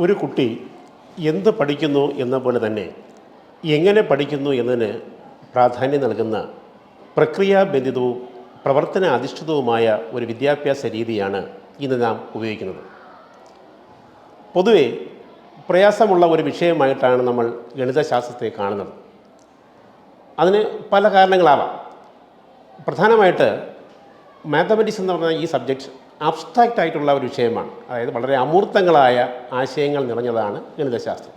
ഒരു കുട്ടി എന്ത് പഠിക്കുന്നു എന്ന പോലെ തന്നെ എങ്ങനെ പഠിക്കുന്നു എന്നതിന് പ്രാധാന്യം നൽകുന്ന പ്രക്രിയാബന്ധിതവും പ്രവർത്തന അധിഷ്ഠിതവുമായ ഒരു വിദ്യാഭ്യാസ രീതിയാണ് ഇന്ന് നാം ഉപയോഗിക്കുന്നത്. പൊതുവെ പ്രയാസമുള്ള ഒരു വിഷയമായിട്ടാണ് നമ്മൾ ഗണിതശാസ്ത്രത്തെ കാണുന്നത്. അതിന് പല കാരണങ്ങളാവാം. പ്രധാനമായിട്ട് മാത്തമാറ്റിക്സ് എന്ന് പറഞ്ഞാൽ ഈ സബ്ജക്റ്റ് അബ്സ്ട്രാക്റ്റ് ആയിട്ടുള്ള ഒരു വിഷയമാണ്. അതായത് വളരെ അമൂർത്തങ്ങളായ ആശയങ്ങൾ നിറഞ്ഞതാണ് ഗണിതശാസ്ത്രം.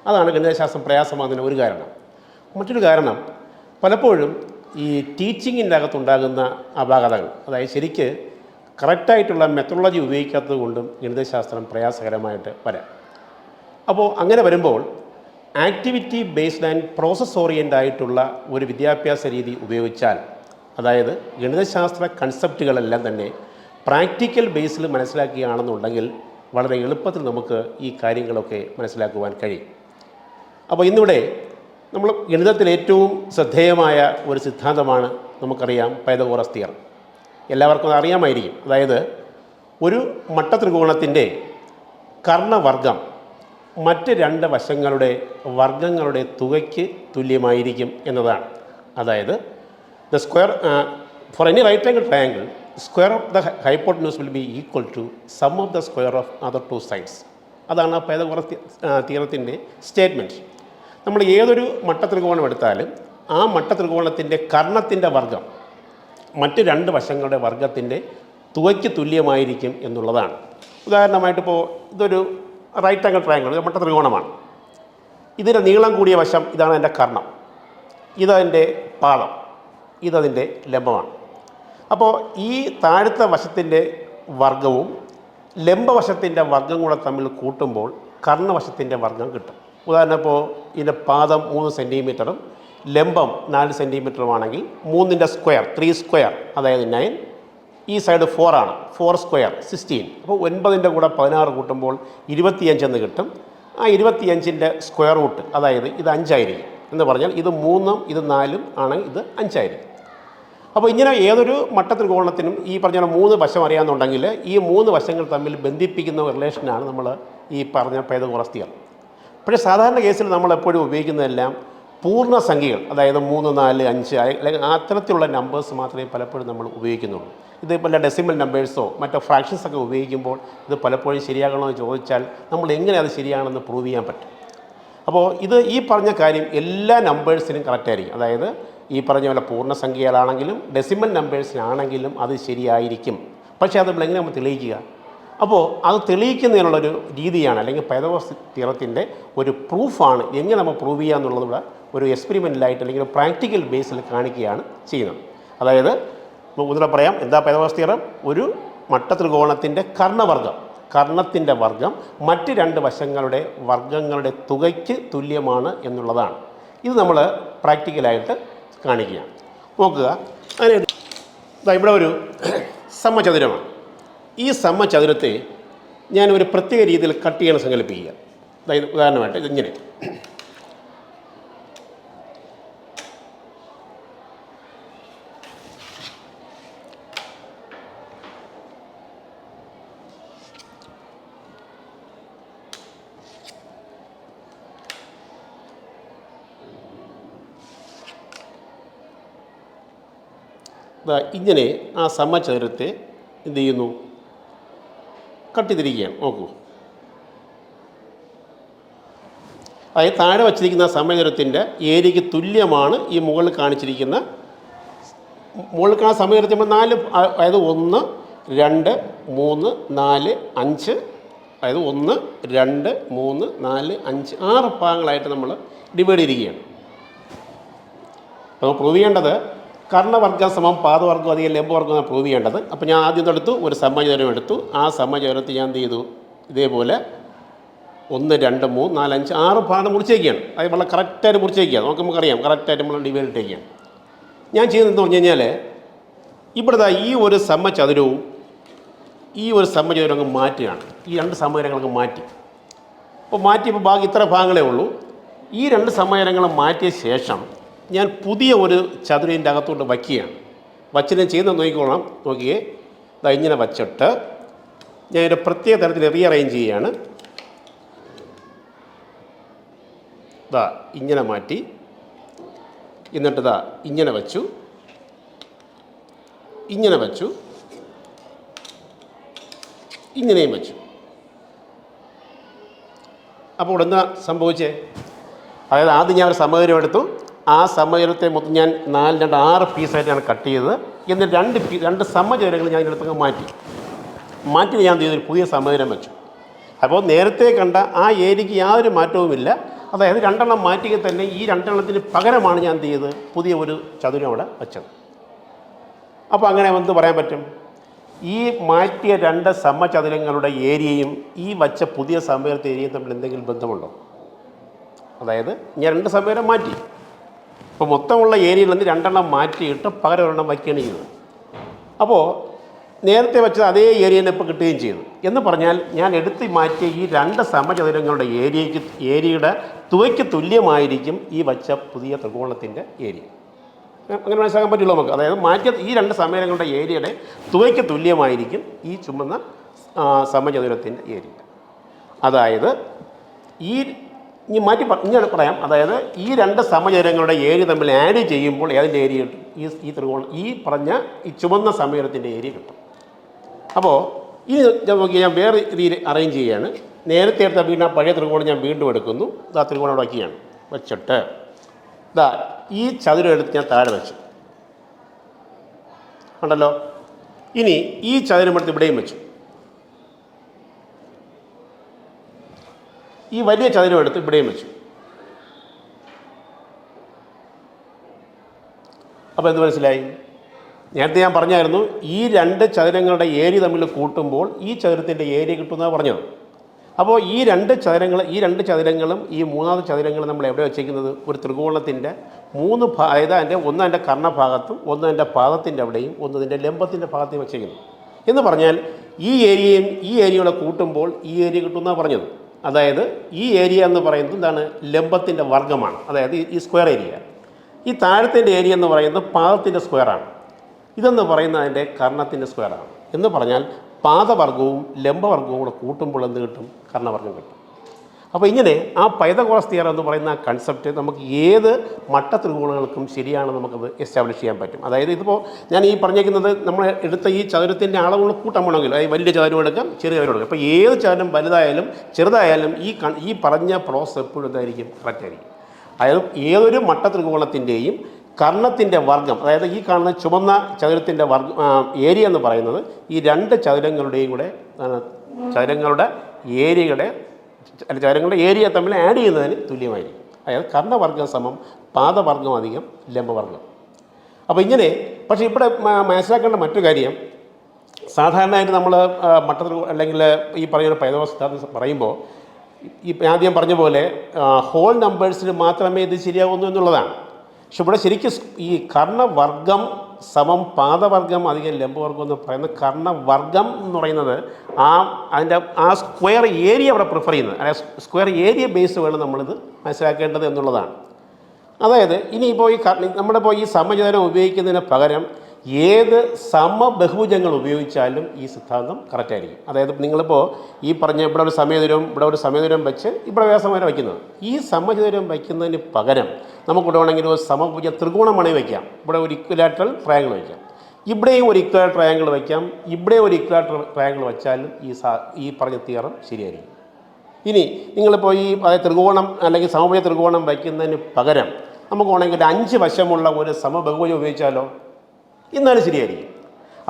അതാണ് ഗണിതശാസ്ത്രം പ്രയാസമാകുന്നതിന് ഒരു കാരണം. മറ്റൊരു കാരണം പലപ്പോഴും ഈ ടീച്ചിങ്ങിൻ്റെ അകത്തുണ്ടാകുന്ന അപാകതകൾ, അതായത് ശരിക്ക് കറക്റ്റായിട്ടുള്ള മെത്തഡോളജി ഉപയോഗിക്കാത്തത് കൊണ്ടും ഗണിതശാസ്ത്രം പ്രയാസകരമായിട്ട് വരാം. അപ്പോൾ അങ്ങനെ വരുമ്പോൾ activity based and process orient ആയിട്ടുള്ള ഒരു വിദ്യാഭ്യാസ രീതി ഉപയോഗിച്ചാൽ, അതായത് ഗണിതശാസ്ത്ര കൺസെപ്റ്റുകളെല്ലാം തന്നെ പ്രാക്ടിക്കൽ ബേസിൽ മനസ്സിലാക്കുകയാണെന്നുണ്ടെങ്കിൽ വളരെ എളുപ്പത്തിൽ നമുക്ക് ഈ കാര്യങ്ങളൊക്കെ മനസ്സിലാക്കുവാൻ കഴിയും. അപ്പോൾ ഇന്നിവിടെ നമ്മൾ ഗണിതത്തിൽ ഏറ്റവും ശ്രദ്ധേയമായ ഒരു സിദ്ധാന്തമാണ് നമുക്കറിയാം പൈതഗോറസ് തിയറം. എല്ലാവർക്കും അത് അറിയാമായിരിക്കും. അതായത് ഒരു മട്ടത്രികോണത്തിൻ്റെ കർണവർഗം മറ്റ് രണ്ട് വശങ്ങളുടെ വർഗങ്ങളുടെ തുകയ്ക്ക് തുല്യമായിരിക്കും എന്നതാണ്. അതായത് the square for any right angle triangle square of the hypotenuse will be equal to sum of the square of other two sides. അതാണ് പൈതഗോറസ് തിയറത്തിൻ്റെ സ്റ്റേറ്റ്മെൻറ്റ്. നമ്മൾ ഏതൊരു മട്ടത്രികോണം എടുത്താലും ആ മട്ടത്രികോണത്തിൻ്റെ കർണത്തിൻ്റെ വർഗം മറ്റ് രണ്ട് വശങ്ങളുടെ വർഗത്തിൻ്റെ തുകയ്ക്ക് തുല്യമായിരിക്കും എന്നുള്ളതാണ്. ഉദാഹരണമായിട്ടിപ്പോൾ ഇതൊരു റൈറ്റ് ആംഗിൾ ട്രയാങ്കിൾ, ഇത് മട്ടത്രികോണമാണ്. ഇതിൻ്റെ നീളം കൂടിയ വശം ഇതാണ് എൻ്റെ കർണം, ഇതതിൻ്റെ പാദം, ഇതതിൻ്റെ ലംബമാണ്. അപ്പോൾ ഈ താഴത്തെ വശത്തിൻ്റെ വർഗവും ലംബവശത്തിൻ്റെ വർഗം കൂടെ തമ്മിൽ കൂട്ടുമ്പോൾ കർണവശത്തിൻ്റെ വർഗം കിട്ടും. ഉദാഹരണം ഇപ്പോൾ ഇതിൻ്റെ പാദം 3 സെൻറ്റിമീറ്ററും ലംബം 4 സെൻറ്റിമീറ്ററുമാണെങ്കിൽ 3ൻ്റെ സ്ക്വയർ 3 സ്ക്വയർ അതായത് 9, ഈ സൈഡ് 4 ആണ്, 4 സ്ക്വയർ 16. അപ്പോൾ 9ൻ്റെ കൂടെ 16 കൂട്ടുമ്പോൾ 25 എന്ന് കിട്ടും. ആ 25ൻ്റെ സ്ക്വയർ റൂട്ട് അതായത് ഇത് 5 ആയിരിക്കും എന്ന് പറഞ്ഞാൽ ഇത് 3ഉം ഇത് 4ഉം ആണെങ്കിൽ ഇത് 5 ആയിരിക്കും. അപ്പോൾ ഇങ്ങനെ ഏതൊരു മട്ടത്രികോണത്തിനും ഈ പറഞ്ഞ 3 വശം അറിയാമെന്നുണ്ടെങ്കിൽ ഈ 3 വശങ്ങൾ തമ്മിൽ ബന്ധിപ്പിക്കുന്ന റിലേഷനാണ് നമ്മൾ ഈ പറഞ്ഞ പൈതഗോറസ് തിയറം. പക്ഷേ സാധാരണ കേസിൽ നമ്മൾ എപ്പോഴും ഉപയോഗിക്കുന്നതെല്ലാം പൂർണ്ണസംഖ്യകൾ, അതായത് 3, 4, 5 അല്ലെങ്കിൽ അത്തരത്തിലുള്ള നമ്പേഴ്സ് മാത്രമേ പലപ്പോഴും നമ്മൾ ഉപയോഗിക്കുന്നുള്ളൂ. ഇതിപ്പോൾ ഡെസിമൽ നമ്പേഴ്സോ മറ്റോ ഫ്രാക്ഷൻസ് ഒക്കെ ഉപയോഗിക്കുമ്പോൾ ഇത് പലപ്പോഴും ശരിയാകണമെന്ന് ചോദിച്ചാൽ നമ്മൾ എങ്ങനെ അത് ശരിയാണെന്ന് പ്രൂവ് ചെയ്യാൻ പറ്റും. അപ്പോൾ ഈ പറഞ്ഞ കാര്യം എല്ലാ നമ്പേഴ്സിനും കറക്റ്റായിരിക്കും. അതായത് ഈ പറഞ്ഞ പോലെ പൂർണ്ണസംഖ്യകളാണെങ്കിലും ഡെസിമൽ നമ്പേഴ്സിനാണെങ്കിലും അത് ശരിയായിരിക്കും. പക്ഷേ അത് നമ്മൾ എങ്ങനെ നമ്മൾ തെളിയിക്കുക? അപ്പോൾ അത് തെളിയിക്കുന്നതിനുള്ളൊരു രീതിയാണ്, അല്ലെങ്കിൽ പൈതഗോറസ് തിയറത്തിൻ്റെ ഒരു പ്രൂഫാണ് എങ്ങനെ നമ്മൾ പ്രൂവ് ചെയ്യുക എന്നുള്ളതുകൂടെ ഒരു എക്സ്പെരിമെൻ്റലായിട്ട് അല്ലെങ്കിൽ പ്രാക്ടിക്കൽ ബേസിൽ കാണിക്കുകയാണ് ചെയ്യുന്നത്. അതായത് ഒന്നുകൂടെ പറയാം, എന്താ പൈതഗോറസ് തിയറം? ഒരു മട്ടത്രികോണത്തിൻ്റെ കർണത്തിൻ്റെ വർഗം മറ്റ് രണ്ട് വശങ്ങളുടെ വർഗങ്ങളുടെ തുകയ്ക്ക് തുല്യമാണ് എന്നുള്ളതാണ്. ഇത് നമ്മൾ പ്രാക്ടിക്കലായിട്ട് കാണിക്കുകയാണ്. നോക്കുക, അതിന് ഇവിടെ ഒരു സമചതുരമാണ്. ഈ സമചതുരത്തെ ഞാൻ ഒരു പ്രത്യേക രീതിയിൽ കട്ട് ചെയ്യണം സങ്കല്പിക്കുക. അതായത് ഉദാഹരണമായിട്ട് ഇതിങ്ങനെ ഇങ്ങനെ ആ സമചതുരത്തെ എന്ത് ചെയ്യുന്നു? കട്ട് ചെയ്തിരിക്കുകയാണ്. നോക്കൂ, അതായത് താഴെ വച്ചിരിക്കുന്ന സമചതുരത്തിൻ്റെ ഏരിയയ്ക്ക് തുല്യമാണ് ഈ മുകളിൽ കാണിച്ചിരിക്കുന്ന സമചതുരത്തിൽ 4, അതായത് 1, 2, 3, 4, 5, അതായത് 1, 2, 3, 4, 5, 6 ഭാഗങ്ങളായിട്ട് നമ്മൾ ഡിവൈഡ് ചെയ്തിരിക്കുകയാണ്. അപ്പോൾ പ്രൂവ് ചെയ്യേണ്ടത് കർണവർഗം സമം പാദവർഗം അധികം ലംബവർഗം പ്രൂവ് ചെയ്യേണ്ടത്. അപ്പോൾ ഞാൻ ആദ്യം എടുത്തു, ഒരു സമചതുരം എടുത്തു. ആ സമചതുരത്തിൽ ഞാൻ എന്ത് ചെയ്തു? ഇതേപോലെ 1, 2, 3, 4, 5, 6 ഭാഗം മുറിച്ചേക്കുകയാണ്. അത് വളരെ കറക്റ്റായിട്ട് മുറിച്ചേക്കുക. നമുക്കറിയാം കറക്റ്റായിട്ട് നമ്മൾ ഡിവൈഡ് ഇട്ടേക്കുകയാണ്. ഞാൻ ചെയ്യുന്നതെന്ന് പറഞ്ഞു കഴിഞ്ഞാൽ ഇവിടുത്തെ ഈ ഒരു സമചതുരവും ഈ ഒരു സമചതുരം അങ്ങ് മാറ്റുകയാണ്. ഈ 2 സമചതുരങ്ങളങ്ങ് മാറ്റി. അപ്പോൾ മാറ്റിയപ്പോൾ ബാക്കി ഇത്ര ഭാഗങ്ങളേ ഉള്ളൂ. ഈ 2 സമചതുരങ്ങൾ മാറ്റിയ ശേഷം ഞാൻ പുതിയ ഒരു ചതുരത്തിൻ്റെ അകത്തോട്ട് വയ്ക്കുകയാണ്. വച്ചിട്ട് ചെയ്യുന്നത് നോക്കിക്കോളാം. നോക്കിയേ, ഇങ്ങനെ വച്ചിട്ട് ഞാൻ ഒരു പ്രത്യേക തരത്തിൽ റീഅറേഞ്ച് ചെയ്യുകയാണ്. ഇതാ ഇങ്ങനെ മാറ്റി, എന്നിട്ട് ഇതാ ഇങ്ങനെ വച്ചു, ഇങ്ങനെ വച്ചു, ഇങ്ങനെയും വച്ചു. അപ്പോൾ ഇവിടെ എന്താ സംഭവിച്ചേ? അതായത് ആദ്യം ഞാൻ ഒരു സമചതുരം എടുത്തു, ആ സമചതുരത്തെ മൊത്തം ഞാൻ 4, 2, 6 പീസായിട്ടാണ് കട്ട് ചെയ്തത്. എന്നിട്ട് രണ്ട് സമചതുരങ്ങൾ ഞാൻ ഇതിനടുത്ത് മാറ്റി ഞാൻ ചെയ്തൊരു പുതിയ സമചതുരം വെച്ചു. അപ്പോൾ നേരത്തെ കണ്ട ആ ഏരിയയ്ക്ക് യാതൊരു മാറ്റവുമില്ല. അതായത് 2 എണ്ണം മാറ്റിയെങ്കിൽ തന്നെ ഈ 2 എണ്ണത്തിന് പകരമാണ് ഞാൻ ചെയ്തത് പുതിയ ഒരു ചതുരം അവിടെ വെച്ചത്. അപ്പോൾ അങ്ങനെ എന്ത് പറയാൻ പറ്റും? ഈ മാറ്റിയ 2 സമചതുരങ്ങളുടെ ഏരിയയും ഈ വച്ച പുതിയ സമചതുരത്തെ ഏരിയയും തമ്മിൽ എന്തെങ്കിലും ബന്ധമുണ്ടോ? അതായത് ഞാൻ 2 സമചതുരം മാറ്റി, അപ്പോൾ മൊത്തമുള്ള ഏരിയയിൽ നിന്ന് 2 എണ്ണം മാറ്റിയിട്ട് പകരം ഒരെണ്ണം വയ്ക്കുകയാണ് ചെയ്തത്. അപ്പോൾ നേരത്തെ വെച്ചത് അതേ ഏരിയ തന്നെ ഇപ്പോൾ കിട്ടുകയും ചെയ്തു. എന്ന് പറഞ്ഞാൽ ഞാൻ എടുത്ത് മാറ്റിയ ഈ 2 സമചതുരങ്ങളുടെ ഏരിയയുടെ തുകയ്ക്ക് തുല്യമായിരിക്കും ഈ വച്ച പുതിയ ത്രികോണത്തിൻ്റെ ഏരിയ. അങ്ങനെ മനസ്സിലാക്കാൻ പറ്റുള്ളൂ നമുക്ക്. അതായത് മാറ്റിയ ഈ 2 സമചതുരങ്ങളുടെ ഏരിയയുടെ തുകയ്ക്ക് തുല്യമായിരിക്കും ഈ ചുമന്ന സമചതുരത്തിൻ്റെ ഏരിയ. അതായത് ഇനി ഇങ്ങനെ പറയാം. അതായത് ഈ 2 സമചതുരങ്ങളുടെ ഏരിയ തമ്മിൽ ആഡ് ചെയ്യുമ്പോൾ ഏതിൻ്റെ ഏരിയ കിട്ടും? ഈ ത്രികോണം, ഈ പറഞ്ഞ ഈ ചുമന്ന സമചതുരത്തിൻ്റെ ഏരിയ കിട്ടും. അപ്പോൾ ഇനി നോക്കി ഞാൻ വേറെ രീതിയിൽ അറേഞ്ച് ചെയ്യുകയാണ്. നേരത്തെ എടുത്ത വീണ്ടും ആ പഴയ ത്രികോണം ഞാൻ വീണ്ടും എടുക്കുന്നു. ഇതാ ത്രികോണം അവിടെ വയ്ക്കുകയാണ്. വെച്ചിട്ട് ഇതാ ഈ ചതുരം എടുത്ത് ഞാൻ താഴെ വെച്ചു, ഉണ്ടല്ലോ. ഇനി ഈ ചതുരം എടുത്ത് ഇവിടെയും വെച്ചു. ഈ വലിയ ചതുരം എടുത്ത് ഇവിടെയും വെച്ചു. അപ്പോൾ എന്ത് മനസ്സിലായി? നേരത്തെ ഞാൻ പറഞ്ഞായിരുന്നു ഈ 2 ചതുരങ്ങളുടെ ഏരിയ തമ്മിൽ കൂട്ടുമ്പോൾ ഈ ചതുരത്തിൻ്റെ ഏരിയ കിട്ടുമെന്നാണ് പറഞ്ഞത്. അപ്പോൾ ഈ 2 ചതുരങ്ങളും ഈ മൂന്നാമത്തെ ചതുരങ്ങളും നമ്മൾ എവിടെ വെച്ചിരിക്കുന്നത്? ഒരു ത്രികോണത്തിൻ്റെ 3 അതായത് ഒന്ന് അതിൻ്റെ കർണഭാഗത്തും ഒന്ന് അതിൻ്റെ പാദത്തിൻ്റെ അവിടെയും ഒന്ന് അതിൻ്റെ ലംബത്തിൻ്റെ ഭാഗത്തെയും വെച്ചിരിക്കുന്നു. എന്ന് പറഞ്ഞാൽ ഈ ഏരിയയും ഈ ഏരിയയുടെ കൂട്ടുമ്പോൾ ഈ ഏരിയ കിട്ടുമെന്നാണ് പറഞ്ഞത്. അതായത് ഈ ഏരിയ എന്ന് പറയുന്നത് എന്താണ്? ലംബത്തിൻ്റെ വർഗ്ഗമാണ്. അതായത് ഈ സ്ക്വയർ ഏരിയ. ഈ താഴത്തിൻ്റെ ഏരിയ എന്ന് പറയുന്നത് പാദത്തിൻ്റെ സ്ക്വയറാണ്. ഇതെന്ന് പറയുന്നത് അതിൻ്റെ കർണത്തിൻ്റെ സ്ക്വയറാണ്. എന്ന് പറഞ്ഞാൽ പാദവർഗവും ലംബവർഗവും കൂടെ കൂട്ടുമ്പോൾ എന്ത് കിട്ടും? കർണവർഗം കിട്ടും. അപ്പോൾ ഇങ്ങനെ ആ പൈതഗോറസ് തിയറം എന്ന് പറയുന്ന കൺസെപ്റ്റ് നമുക്ക് ഏത് മട്ട ത്രികോണങ്ങൾക്കും ശരിയാണ് നമുക്കത് എസ്റ്റാബ്ലിഷ് ചെയ്യാൻ പറ്റും. അതായത് ഇതിപ്പോൾ ഞാൻ ഈ പറഞ്ഞേക്കുന്നത് നമ്മൾ എടുത്ത ഈ ചതുരത്തിൻ്റെ അളവുകൾ കൂട്ടാൻ വേണമെങ്കിൽ അതായത് വലിയ ചതുരം എടുക്കാം, ചെറിയ ചതുരം എടുക്കാം. അപ്പോൾ ഏത് ചതുരം വലുതായാലും ചെറുതായാലും ഈ പറഞ്ഞ പ്രോസസ് എപ്പോഴും എന്തായിരിക്കും? കറക്റ്റായിരിക്കും. അതായത് ഏതൊരു മട്ട ത്രികോണത്തിൻ്റെയും കർണത്തിൻ്റെ വർഗ്ഗം, അതായത് ഈ കാണുന്ന ചുമന്ന ചതുരത്തിൻ്റെ ഏരിയ എന്ന് പറയുന്നത് ഈ 2 ചതുരങ്ങളുടെയും കൂടെ ചതുരങ്ങളുടെ ഏരിയ തമ്മിൽ ആഡ് ചെയ്യുന്നതിന് തുല്യമായിരിക്കും. അതായത് കർണവർഗ്ഗം സമം പാദവർഗ്ഗം അധികം ലംബവർഗ്ഗം. അപ്പോൾ ഇങ്ങനെ. പക്ഷേ ഇവിടെ മനസ്സിലാക്കേണ്ട മറ്റു കാര്യം, സാധാരണയായിട്ട് നമ്മൾ അല്ലെങ്കിൽ ഈ പറയുന്ന പൈതഗോറസ് സിദ്ധാന്തം പറയുമ്പോൾ ഈ ആദ്യം പറഞ്ഞ പോലെ ഹോൾ നമ്പേഴ്സിൽ മാത്രമേ ഇത് ശരിയാവുന്നു എന്നുള്ളതാണ്. പക്ഷെ ഇവിടെ ശരിക്കും ഈ കർണവർഗ്ഗം സമം പാദവർഗ്ഗം അധികം ലംബവർഗ്ഗം എന്ന് പറയുന്നത് കർണവർഗ്ഗം എന്ന് പറയുന്നത് അതിൻ്റെ സ്ക്വയർ ഏരിയ അവിടെ പ്രിഫർ ചെയ്യുന്നത്. അതായത് സ്ക്വയർ ഏരിയ ബേസ് വേണം നമ്മളിത് മനസ്സിലാക്കേണ്ടത് എന്നുള്ളതാണ്. അതായത് ഇനിയിപ്പോൾ നമ്മളിപ്പോൾ ഈ സമചതുരം ഉപയോഗിക്കുന്നതിന് പകരം ഏത് സമബഹുഭുജങ്ങൾ ഉപയോഗിച്ചാലും ഈ സിദ്ധാന്തം കറക്റ്റായിരിക്കും. അതായത് നിങ്ങളിപ്പോൾ ഈ പറഞ്ഞ ഇവിടെ ഒരു സമചതുരം വെച്ച് ഇവിടെ വേറെ സമചതുരം വയ്ക്കുന്നത്, ഈ സമചതുരം വയ്ക്കുന്നതിന് പകരം നമുക്കിവിടെ വേണമെങ്കിൽ ഒരു സമഭുജ ത്രികോണമണി വയ്ക്കാം. ഇവിടെ ഒരു ഇക്വലാറ്ററൽ ട്രയാങ്കിൾ വയ്ക്കാം, ഇവിടെയും ഒരു ഇക്വലാറ്ററൽ ട്രയാങ്കിൾ വയ്ക്കാം, ഇവിടെയും ഒരു ഇക്വലാറ്ററൽ ട്രയാങ്കിൾ വെച്ചാലും ഈ പറഞ്ഞ തിയറം ശരിയായിരിക്കും. ഇനി നിങ്ങളിപ്പോൾ അതായത് ത്രികോണം അല്ലെങ്കിൽ സമഭുജ ത്രികോണം വയ്ക്കുന്നതിന് പകരം നമുക്ക് വേണമെങ്കിൽ 5 വശമുള്ള ഒരു സമബഹുഭുജം ഉപയോഗിച്ചാലോ? എന്നാലും ശരിയായിരിക്കും.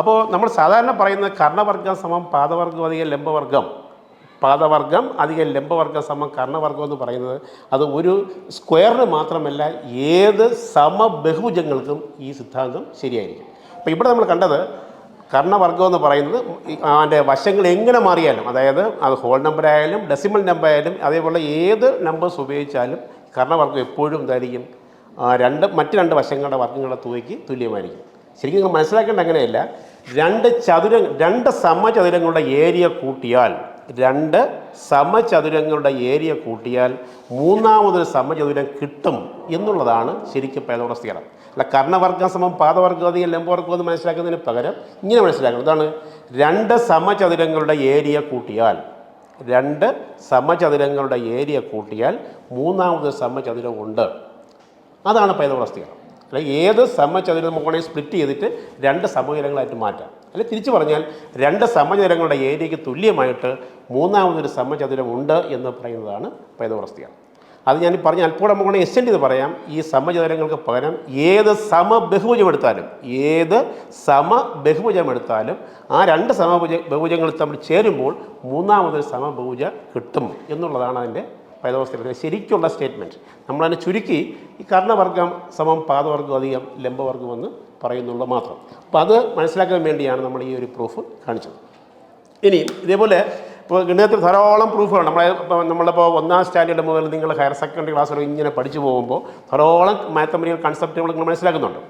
അപ്പോൾ നമ്മൾ സാധാരണ പറയുന്ന കർണവർഗ്ഗം സമം പാദവർഗ്ഗം അധികം ലംബവർഗ്ഗം, പാദവർഗ്ഗം അധികം ലംബവർഗ്ഗം സമം കർണവർഗ്ഗം എന്ന് പറയുന്നത് അത് ഒരു സ്ക്വയറിന് മാത്രമല്ല ഏത് സമബഹുഭുജങ്ങൾക്കും ഈ സിദ്ധാന്തം ശരിയായിരിക്കും. അപ്പോൾ ഇവിടെ നമ്മൾ കണ്ടത് കർണവർഗ്ഗം എന്ന് പറയുന്നത് അതിൻ്റെ വശങ്ങൾ എങ്ങനെ മാറിയാലും, അതായത് അത് ഹോൾ നമ്പർ ആയാലും ഡെസിമൽ നമ്പർ ആയാലും അതേപോലെ ഏത് നമ്പേഴ്സ് ഉപയോഗിച്ചാലും കർണവർഗ്ഗം എപ്പോഴും എന്തായിരിക്കും? മറ്റ് 2 വശങ്ങളുടെ വർഗ്ഗങ്ങളുടെ തുകയ്ക്ക് തുല്യമായിരിക്കും. ശരിക്കും നിങ്ങൾ മനസ്സിലാക്കേണ്ട അങ്ങനെയല്ല. 2 സമചതുരങ്ങളുടെ ഏരിയ കൂട്ടിയാൽ മൂന്നാമതൊരു സമചതുരം കിട്ടും എന്നുള്ളതാണ് ശരിക്കും പൈതഗോറസ് തിയറം. അല്ല കർണവർഗ്ഗം സമം പാദവർഗ്ഗം അധികം ലംബവർഗ്ഗം എന്ന് മനസ്സിലാക്കുന്നതിന് പകരം ഇങ്ങനെ മനസ്സിലാക്കണം. ഇതാണ് 2 സമചതുരങ്ങളുടെ ഏരിയ കൂട്ടിയാൽ രണ്ട് സമചതുരങ്ങളുടെ ഏരിയ കൂട്ടിയാൽ മൂന്നാമത് സമചതുരം ഉണ്ട്. അതാണ് പൈതഗോറസ്. അല്ലെങ്കിൽ ഏത് സമചതുരം നമുക്ക് സ്പ്ലിറ്റ് ചെയ്തിട്ട് രണ്ട് സമചതുരങ്ങളായിട്ട് മാറ്റാം. അല്ലെങ്കിൽ തിരിച്ചു പറഞ്ഞാൽ രണ്ട് സമചതുരങ്ങളുടെ ഏരിയയ്ക്ക് തുല്യമായിട്ട് മൂന്നാമതൊരു സമചതുരം ഉണ്ട് എന്ന് പറയുന്നതാണ് പൈതഗോറസ്. അത് ഞാൻ പറഞ്ഞ അല്പം നമുക്ക് എക്സ്റ്റെൻഡ് ചെയ്ത് പറയാം. ഈ സമചതുരങ്ങൾക്ക് പകരം ഏത് സമബഹുഭുജം എടുത്താലും ആ രണ്ട് ബഹുഭുജങ്ങൾ തമ്മിൽ ചേരുമ്പോൾ മൂന്നാമതൊരു സമബഹുഭുജ കിട്ടും എന്നുള്ളതാണ് അതിൻ്റെ പൈതഗോറസ് ശരിക്കുള്ള സ്റ്റേറ്റ്മെൻറ്റ്. നമ്മളതിനെ ചുരുക്കി ഈ കർണവർഗം സമം പാദവർഗം അധികം ലംബവർഗം എന്ന് പറയുന്നുള്ളൂ മാത്രം. അപ്പോൾ അത് മനസ്സിലാക്കാൻ വേണ്ടിയാണ് നമ്മൾ ഈ ഒരു പ്രൂഫ് കാണിച്ചത്. ഇനി ഇതേപോലെ ഇപ്പോൾ ഗണിതത്തിൽ ധാരാളം പ്രൂഫുകളുണ്ട്. നമ്മളിപ്പോൾ 1ാം സ്റ്റാൻഡേർഡ് മുതൽ നിങ്ങൾ ഹയർ സെക്കൻഡറി ക്ലാസ്സിൽ ഇങ്ങനെ പഠിച്ചു പോകുമ്പോൾ ധാരാളം മാത്തമെറ്റിക്കൽ കൺസെപ്റ്റുകൾ നിങ്ങൾ മനസ്സിലാക്കുന്നുണ്ട്.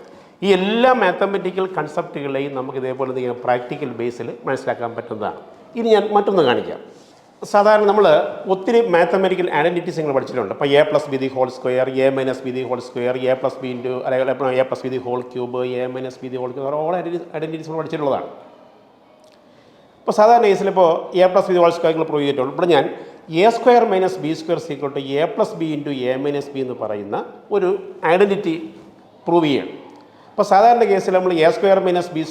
ഈ എല്ലാ മാത്തമെറ്റിക്കൽ കൺസെപ്റ്റുകളെയും നമുക്ക് ഇതേപോലെ പ്രാക്ടിക്കൽ ബേസിൽ മനസ്സിലാക്കാൻ പറ്റുന്നതാണ്. ഇനി ഞാൻ മറ്റൊന്ന് കാണിക്കാം. സാധാരണ നമ്മൾ ഒത്തിരി മാത്തമെറ്റിക്കൽ ഐഡൻറ്റിറ്റീസ് നിങ്ങൾ പഠിച്ചിട്ടുണ്ട്. ഇപ്പോൾ a+b² a-b² a+b അല്ലെങ്കിൽ a+b³ a-b³ ധാരാളം ഐഡൻറ്റിറ്റീസ് നമ്മൾ പഠിച്ചിട്ടുള്ളതാണ്. ഇപ്പോൾ സാധാരണ കേസിൽ ഇപ്പോൾ a+b² നിങ്ങൾ പ്രൂവ് ചെയ്തിട്ടുള്ളൂ. ഇവിടെ ഞാൻ a² - b² = a+b എന്ന് പറയുന്ന ഒരു ഐഡൻറ്റിറ്റി പ്രൂവ് ചെയ്യണം. അപ്പോൾ സാധാരണ കേസിൽ നമ്മൾ a² - b² =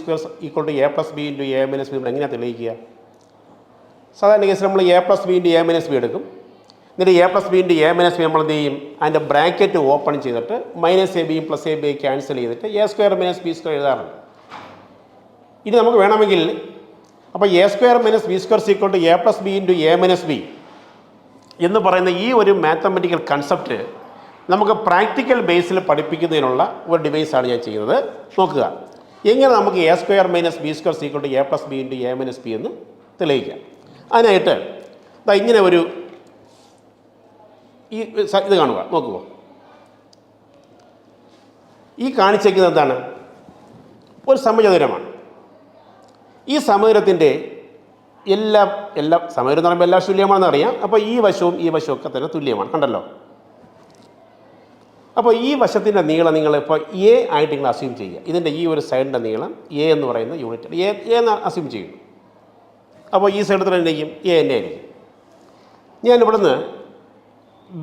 a+b a-b നമ്മൾ എങ്ങനെയാണ് തെളിയിക്കുക? സാധാരണ കേസിൽ നമ്മൾ a+b a-b എടുക്കും. എന്നിട്ട് a+b a-b നമ്മൾ എന്ത് ചെയ്യും? അതിൻ്റെ ബ്രാക്കറ്റ് ഓപ്പൺ ചെയ്തിട്ട് -ab +ab ക്യാൻസൽ ചെയ്തിട്ട് a² - b² എഴുതാറുണ്ട്. ഇനി നമുക്ക് വേണമെങ്കിൽ അപ്പോൾ a² - b² = a+b a-b എന്ന് പറയുന്ന ഈ ഒരു മാത്തമെറ്റിക്കൽ കൺസെപ്റ്റ് നമുക്ക് പ്രാക്ടിക്കൽ ബേസിൽ പഠിപ്പിക്കുന്നതിനുള്ള ഒരു ഡിവൈസാണ് ഞാൻ ചെയ്യുന്നത്. നോക്കുക, എങ്ങനെ നമുക്ക് a² - b² = a+b a-b എന്ന് തെളിയിക്കാം. അതിനായിട്ട് ഇങ്ങനെ ഒരു ഇത് കാണുക, നോക്കുക. ഈ കാണിച്ചേക്കുന്നത് എന്താണ്? ഒരു സമചതുരമാണ്. ഈ സമചതുരത്തിൻ്റെ എല്ലാ സമചതുരം എന്ന് പറയുമ്പോൾ എല്ലാ തുല്യമാണെന്ന് അറിയാം. അപ്പോൾ ഈ വശവും ഈ വശവും ഒക്കെ തന്നെ തുല്യമാണ്, കണ്ടല്ലോ. അപ്പോൾ ഈ വശത്തിൻ്റെ നീളം നിങ്ങൾ ഇപ്പോൾ എ ആയിട്ട് നിങ്ങൾ അസ്യൂം ചെയ്യുക. ഇതിൻ്റെ ഈ ഒരു സൈഡിൻ്റെ നീളം എ എന്ന് പറയുന്ന യൂണിറ്റ് എ എന്ന് അസ്യൂം ചെയ്യുന്നു. അപ്പോൾ ഈ സൈഡ് തന്നെ ആയിരിക്കും എ തന്നെ ആയിരിക്കും. ഞാൻ ഇവിടുന്ന്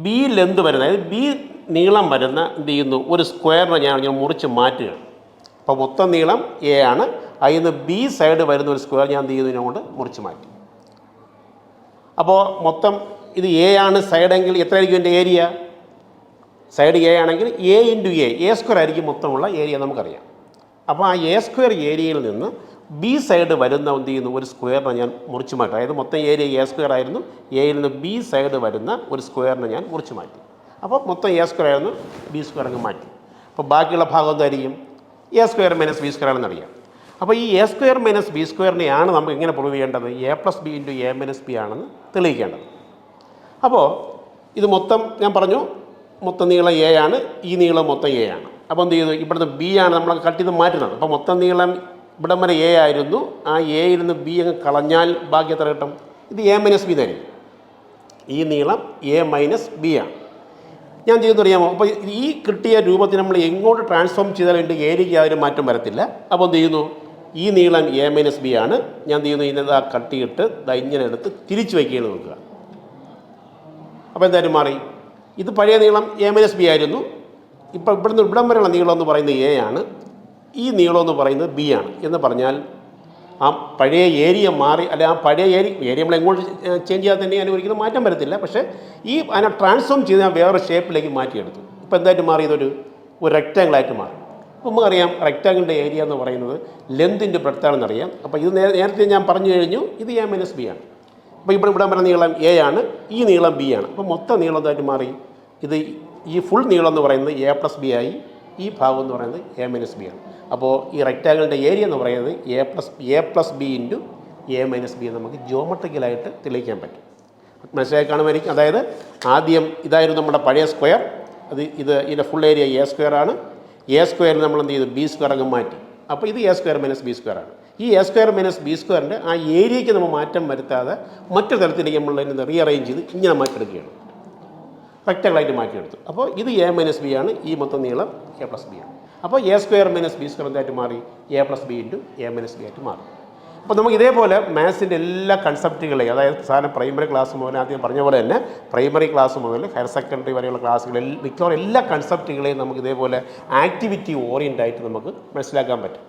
ബി ലെന്ത് വരുന്ന, അതായത് ബി നീളം വരുന്ന എന്ത് ചെയ്യുന്നു, ഒരു സ്ക്വയറിനെ ഞാൻ മുറിച്ച് മാറ്റുകയാണ്. അപ്പോൾ മൊത്തം നീളം എ ആണ്. അതിൽ നിന്ന് ബി സൈഡ് വരുന്ന ഒരു സ്ക്വയർ ഞാൻ എന്ത് ചെയ്യുന്നതിനെ കൊണ്ട് മുറിച്ച് മാറ്റി. അപ്പോൾ മൊത്തം ഇത് എ ആണ് സൈഡെങ്കിൽ എത്രയായിരിക്കും എൻ്റെ ഏരിയ? സൈഡ് എ ആണെങ്കിൽ a × a² ആയിരിക്കും മൊത്തമുള്ള ഏരിയ നമുക്കറിയാം. അപ്പോൾ ആ a² ഏരിയയിൽ നിന്ന് ബി സൈഡ് വരുന്ന എന്ത് ചെയ്യുന്നു, ഒരു സ്ക്വയറിനെ ഞാൻ മുറിച്ച് മാറ്റി. അതായത് മൊത്തം ഏരിയ a² ആയിരുന്നു. എയിൽ നിന്ന് ബി സൈഡ് വരുന്ന ഒരു സ്ക്വയറിനെ ഞാൻ മുറിച്ച് മാറ്റി. അപ്പോൾ മൊത്തം a² ആയിരുന്നു, b² അങ്ങ് മാറ്റി. അപ്പോൾ ബാക്കിയുള്ള ഭാഗം എന്തായിരിക്കും? a² - b² ആണെന്നറിയാം. അപ്പോൾ ഈ a² - b²നെയാണ് നമുക്ക് എങ്ങനെ പ്രൂവ് ചെയ്യേണ്ടത്? a+b × a-b ആണെന്ന് തെളിയിക്കേണ്ടത്. അപ്പോൾ ഇത് മൊത്തം ഞാൻ പറഞ്ഞു, മൊത്തം നീളം എ ആണ്, ഈ നീളം മൊത്തം എ ആണ്. അപ്പോൾ എന്ത് ചെയ്തു? ഇവിടുന്ന് ബി ആണ് നമ്മൾ കട്ട് ചെയ്ത് മാറ്റുന്നത്. അപ്പോൾ മൊത്തം നീളം ഇവിടം വരെ എ ആയിരുന്നു. ആ എയിൽ നിന്ന് ബി അങ്ങ് കളഞ്ഞാൽ ബാക്കി എത്ര കിട്ടും? ഇത് a - b തരും. ഈ നീളം a - b ആണ്. ഞാൻ ചെയ്യുന്നറിയാമോ? അപ്പോൾ ഈ കിട്ടിയ രൂപത്തിൽ നമ്മൾ എങ്ങോട്ട് ട്രാൻസ്ഫോം ചെയ്താൽ എൻ്റെ ഏരിയയ്ക്ക് യാതൊരു മാറ്റം വരത്തില്ല. അപ്പോൾ എന്ത് ചെയ്യുന്നു? ഈ നീളം a - b ആണ്. ഞാൻ എന്ത് ചെയ്യുന്നു? ഇതിനെ കട്ട് ചെയ്തിട്ട് ഇങ്ങനെ എടുത്ത് തിരിച്ച് വയ്ക്കുകയാണ് നോക്കുക. അപ്പോൾ എന്തായാലും മാറി. ഇത് പഴയ നീളം a - b ആയിരുന്നു. ഇപ്പോൾ ഇവിടുന്ന് ഇവിടം വരെയുള്ള നീളം എന്ന് പറയുന്നത് എ ആണ്. ഈ നീളം എന്ന് പറയുന്നത് ബി ആണ്. എന്ന് പറഞ്ഞാൽ ആ പഴയ ഏരിയ മാറി, അല്ലെ ആ പഴയ ഏരിയ നമ്മൾ എങ്ങോട്ട് ചേഞ്ച് ചെയ്യാതെ തന്നെ അതിന് ഒരിക്കലും മാറ്റം വരത്തില്ല. പക്ഷേ ഈ അതിനെ ട്രാൻസ്ഫോം ചെയ്ത് ഞാൻ വേറെ ഷേപ്പിലേക്ക് മാറ്റിയെടുത്തു. ഇപ്പോൾ എന്തായിട്ട് മാറി? ഇതൊരു റെക്റ്റാങ്കിളായിട്ട് മാറി. അപ്പോൾ നമുക്കറിയാം റെക്റ്റാങ്കിളിൻ്റെ ഏരിയ എന്ന് പറയുന്നത് ലെന്തിൻ്റെ ബ്രെഡ്ത്താണെന്നറിയാം. അപ്പോൾ ഇത് നേരത്തെ ഞാൻ പറഞ്ഞു കഴിഞ്ഞു, ഇത് a - b ആണ്. അപ്പോൾ ഇവിടം വരെ നീളം എ ആണ്, ഈ നീളം ബി ആണ്. അപ്പോൾ മൊത്തം നീളം എന്തായിട്ട് മാറി? ഇത് ഈ ഫുൾ നീളം എന്ന് പറയുന്നത് a+b ആയി, ഈ ഭാഗം എന്ന് പറയുന്നത് a - b ആണ്. അപ്പോൾ ഈ റെക്റ്റാങ്കിളിൻ്റെ ഏരിയ എന്ന് പറയുന്നത് a+b × a - b നമുക്ക് ജിയോമെട്രിക്കലായിട്ട് തെളിയിക്കാൻ പറ്റും. മനസ്സിലായി കാണുമായിരിക്കും. അതായത് ആദ്യം ഇതായിരുന്നു നമ്മുടെ പഴയ സ്ക്വയർ. ഇതിൻ്റെ ഫുൾ ഏരിയ a² ആണ്. a² നമ്മൾ എന്ത് ചെയ്തു? b² അങ്ങ് മാറ്റി. അപ്പോൾ ഇത് a² - b² ആണ്. ഈ a² - b² ആ ഏരിയയ്ക്ക് നമ്മൾ മാറ്റം വരുത്താതെ മറ്റൊരു തരത്തിലേക്ക് നമ്മൾ അതിനെ റീഅറേഞ്ച് ചെയ്ത് ഇങ്ങനെ മാറ്റിയെടുക്കുകയാണ്, റെക്റ്റാങ്കിളായിട്ട് മാറ്റിയെടുത്തു. അപ്പോൾ ഇത് a - b ആണ്. ഈ മൊത്തം നീളം a+b ആണ്. അപ്പോൾ a² - b² എന്തായിട്ട് മാറി? a+b × a - b ആയിട്ട് മാറി. അപ്പോൾ നമുക്ക് ഇതേപോലെ മാത്സിൻ്റെ എല്ലാ കൺസെപ്റ്റുകളെയും, അതായത് സാധാരണ പ്രൈമറി ക്ലാസ് മുതൽ ആദ്യം പറഞ്ഞ പോലെ തന്നെ പ്രൈമറി ക്ലാസ് മുതൽ ഹയർ സെക്കൻഡറി വരെയുള്ള ക്ലാസ്സുകളിൽ മിക്കവാറും എല്ലാ കൺസെപ്റ്റുകളെയും നമുക്ക് ഇതേപോലെ ആക്ടിവിറ്റി ഓറിയൻ്റായിട്ട് നമുക്ക് മനസ്സിലാക്കാൻ പറ്റും.